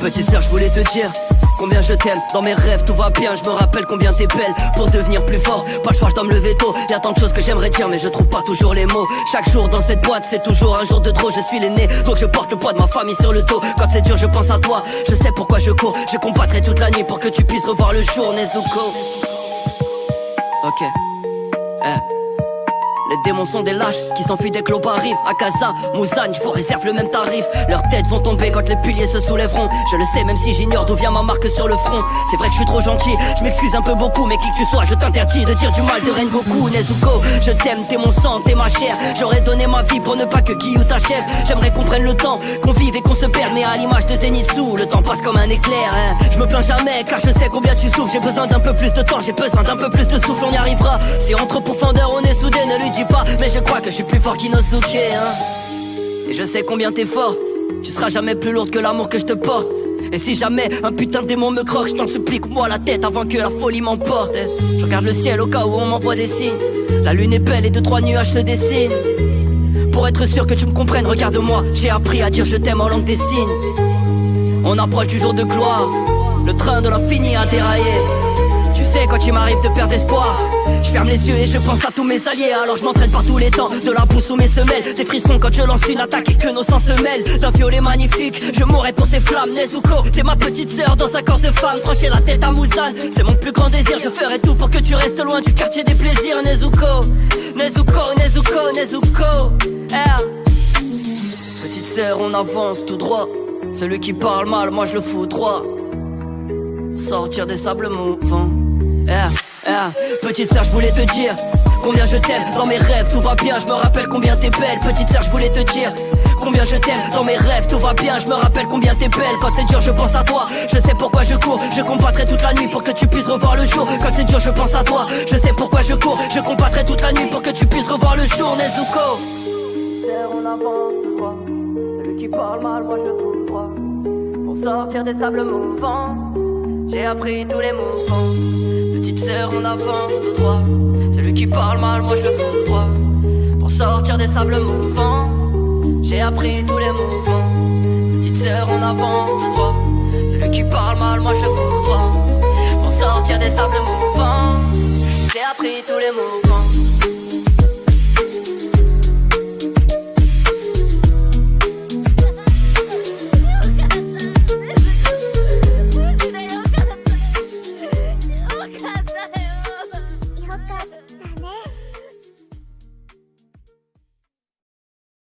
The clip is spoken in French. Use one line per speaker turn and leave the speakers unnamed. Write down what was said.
Petite sœur, je voulais te dire combien je t'aime, dans mes rêves tout va bien. Je me rappelle combien t'es belle pour devenir plus fort. Pas le choix, je dois me lever tôt. Y'a tant de choses que j'aimerais dire mais je trouve pas toujours les mots. Chaque jour dans cette boîte c'est toujours un jour de trop. Je suis l'aîné donc je porte le poids de ma famille sur le dos. Quand c'est dur je pense à toi, je sais pourquoi je cours. Je combattrai toute la nuit pour que tu puisses revoir le jour, Nezuko. Ok, les démons sont des lâches qui s'enfuient dès que l'aube arrive. À Casa, Mouzane, j'vous réserve le même tarif. Leurs têtes vont tomber quand les piliers se soulèveront. Je le sais même si j'ignore d'où vient ma marque sur le front. C'est vrai que je suis trop gentil, je m'excuse un peu beaucoup. Mais qui que tu sois, je t'interdis de dire du mal de Rengoku. Nezuko, je t'aime, t'es mon sang, t'es ma chair. J'aurais donné ma vie pour ne pas que Guillou t'achève. J'aimerais qu'on prenne le temps, qu'on vive et qu'on se perde. Mais à l'image de Zenitsu, le temps passe comme un éclair, hein. Je me plains jamais car je sais combien tu souffres. J'ai besoin d'un peu plus de temps, j'ai besoin d'un peu plus de souffle. On y arrivera, si entre profondeur on est soudés, ne lui dis pas. Mais je crois que je suis plus fort qu'Inosuke, hein. Et je sais combien t'es forte. Tu seras jamais plus lourde que l'amour que je te porte. Et si jamais un putain de démon me croque, je t'en supplie, coupe-moi la tête avant que la folie m'emporte. Je regarde le ciel au cas où on m'envoie des signes. La lune est belle et 2-3 nuages se dessinent. Pour être sûr que tu me comprennes, regarde-moi. J'ai appris à dire je t'aime en langue des signes. On approche du jour de gloire. Le train de l'infini a déraillé. Tu sais quand il m'arrive de perdre espoir, je ferme les yeux et je pense à tous mes alliés. Alors je m'entraîne par tous les temps, de la boue sous mes semelles. Des frissons quand je lance une attaque et que nos sangs se mêlent. D'un violet magnifique, je mourrai pour tes flammes. Nezuko, t'es ma petite sœur dans un corps de femme. Trancher la tête à Mouzane, c'est mon plus grand désir. Je ferai tout pour que tu restes loin du quartier des plaisirs. Nezuko, Nezuko, Nezuko, Nezuko, Petite sœur, on avance tout droit. Celui qui parle mal, moi je le fous droit. Sortir des sables mouvants. Petite sœur, je voulais te dire combien je t'aime, dans mes rêves tout va bien. Je me rappelle combien t'es belle. Petite sœur, je voulais te dire combien je t'aime, dans mes rêves tout va bien. Je me rappelle combien t'es belle. Quand c'est dur je pense à toi, je sais pourquoi je cours. Je combattrai toute la nuit pour que tu puisses revoir le jour. Quand c'est dur je pense à toi, je sais pourquoi je cours. Je combattrai toute la nuit pour que tu puisses revoir le jour, Nezuko. On avance tout droit. Celui qui parle mal, moi je le fous droit. Pour sortir des sables mouvants, j'ai appris tous les mouvements. Petite sœur, on avance tout droit. Celui qui parle mal, moi je le fous droit. Pour sortir des sables mouvants, j'ai appris tous les mouvements. Petite sœur, on avance tout droit. Celui qui parle mal, moi je le fous droit. Pour sortir des sables mouvants, j'ai appris tous les mouvements.